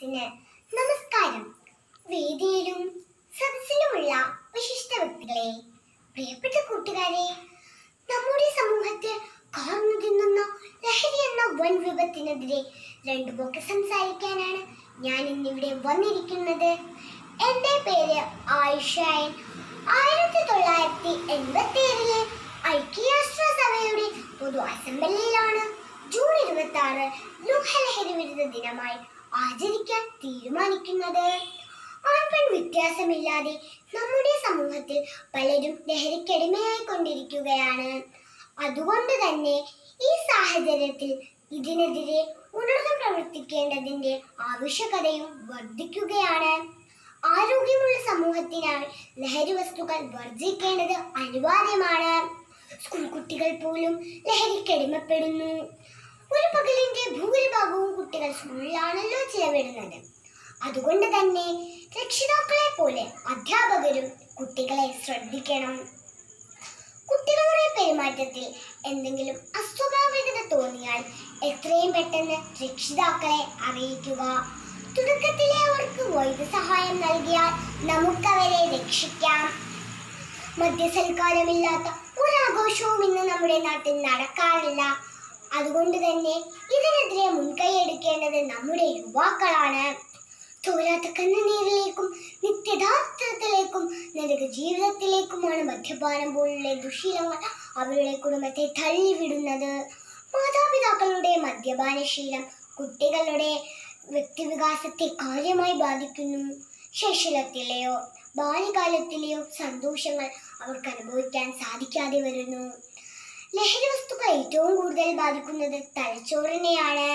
ഓഡിയൻസിന് നമസ്കാരം. വേദിയിലും സദസ്സിലുമുള്ള വിശിഷ്ട വ്യക്തികളെ, പ്രിയപ്പെട്ട കൂട്ടുകാരെ, നമ്മുടെ സമൂഹത്തിൽ കാർന്നു തിന്നുന്ന ലഹരി എന്ന വൻ വിപത്തിനെതിരെ രണ്ടു വാക്ക് സംസാരിക്കാനാണ് ഞാൻ ഇന്നിവിടെ വന്നിരിക്കുന്നത്. എൻ്റെ പേര് ആയിഷാൻ. 1987 ഐക്യരാഷ്ട്രസഭയുടെ പൊതു അസംബ്ലിയിലാണ് ജൂൺ 26 ലോകലഹരി വിരുദ്ധ ദിനമായി ആചരിക്കാൻ തീരുമാനിക്കുന്നത്. ആൺപെൺ വ്യത്യാസമില്ലാതെ നമ്മുടെ സമൂഹത്തിൽ പലരും ലഹരിക്കടിമയായിക്കൊണ്ടിരിക്കുകയാണ്. അതുകൊണ്ട് തന്നെ ഈ സാഹചര്യത്തിൽ ഇതിനെതിരെ ഉണർന്നു പ്രവർത്തിക്കേണ്ടതിന്റെ ആവശ്യകതയും വർദ്ധിക്കുകയാണ്. ആരോഗ്യമുള്ള സമൂഹത്തിനായി ലഹരി വസ്തുക്കൾ വർജിക്കേണ്ടത് അനിവാര്യമാണ്. സ്കൂൾ കുട്ടികൾ പോലും ലഹരിക്കടിമപ്പെടുന്നു. ഒരു പകലിന്റെ ഭൂരിഭാഗവും കുട്ടികൾ സ്കൂളിലാണല്ലോ ചിലവിടുന്നത്. അതുകൊണ്ട് തന്നെ രക്ഷിതാക്കളെ പോലെ അധ്യാപകരും കുട്ടികളെ ശ്രദ്ധിക്കണം. കുട്ടികളുടെ പെരുമാറ്റത്തിൽ എന്തെങ്കിലും അസ്വാഭാവികത തോന്നിയാൽ എത്രയും പെട്ടെന്ന് രക്ഷിതാക്കളെ അറിയിക്കുക. തുടക്കത്തിലെ അവർക്ക് വൈദ്യസഹായം നൽകിയാൽ നമുക്കവരെ രക്ഷിക്കാം. മദ്യസൽക്കാരമില്ലാത്ത ഒരാഘോഷവും ഇന്ന് നമ്മുടെ നാട്ടിൽ നടക്കാറില്ല. അതുകൊണ്ട് തന്നെ ഇതിനെതിരെ മുൻകൈയെടുക്കേണ്ടത് നമ്മുടെ യുവാക്കളാണ്. തോരാത്ത കണ്ണുനീരിലേക്കും നിത്യദാരിദ്ര്യത്തിലേക്കും നരക ജീവിതത്തിലേക്കുമാണ് മദ്യപാനം പോലുള്ള ദുശീലങ്ങൾ അവരുടെ കുടുംബത്തെ തള്ളിവിടുന്നത്. മാതാപിതാക്കളുടെ മദ്യപാനശീലം കുട്ടികളുടെ വ്യക്തിവികാസത്തെ കാര്യമായി ബാധിക്കുന്നു. ശൈശവത്തിലെയോ ബാല്യകാലത്തിലെയോ സന്തോഷങ്ങൾ അവർക്ക് അനുഭവിക്കാൻ സാധിക്കാതെ വരുന്നു. ലഹരി വസ്തുക്കൾ ഏറ്റവും കൂടുതൽ ബാധിക്കുന്നത് തലച്ചോറിനെയാണ്.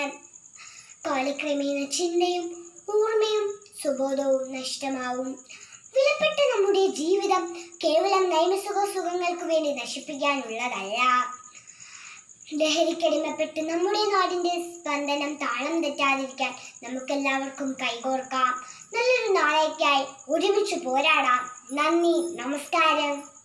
കാലക്രമേണ ചിന്തയും ഓർമ്മയും സുബോധവും നഷ്ടമാവും. വിലപ്പെട്ട നമ്മുടെ ജീവിതം കേവലം നൈമിഷിക വേണ്ടി നശിപ്പിക്കാനുള്ളതല്ല. ലഹരിക്കടിമപ്പെട്ട് നമ്മുടെ നാടിന്റെ സ്പന്ദനം താളം തെറ്റാതിരിക്കാൻ നമുക്കെല്ലാവർക്കും കൈകോർക്കാം. നല്ലൊരു നാളേക്കായി ഒരുമിച്ച് പോരാടാം. നന്ദി, നമസ്കാരം.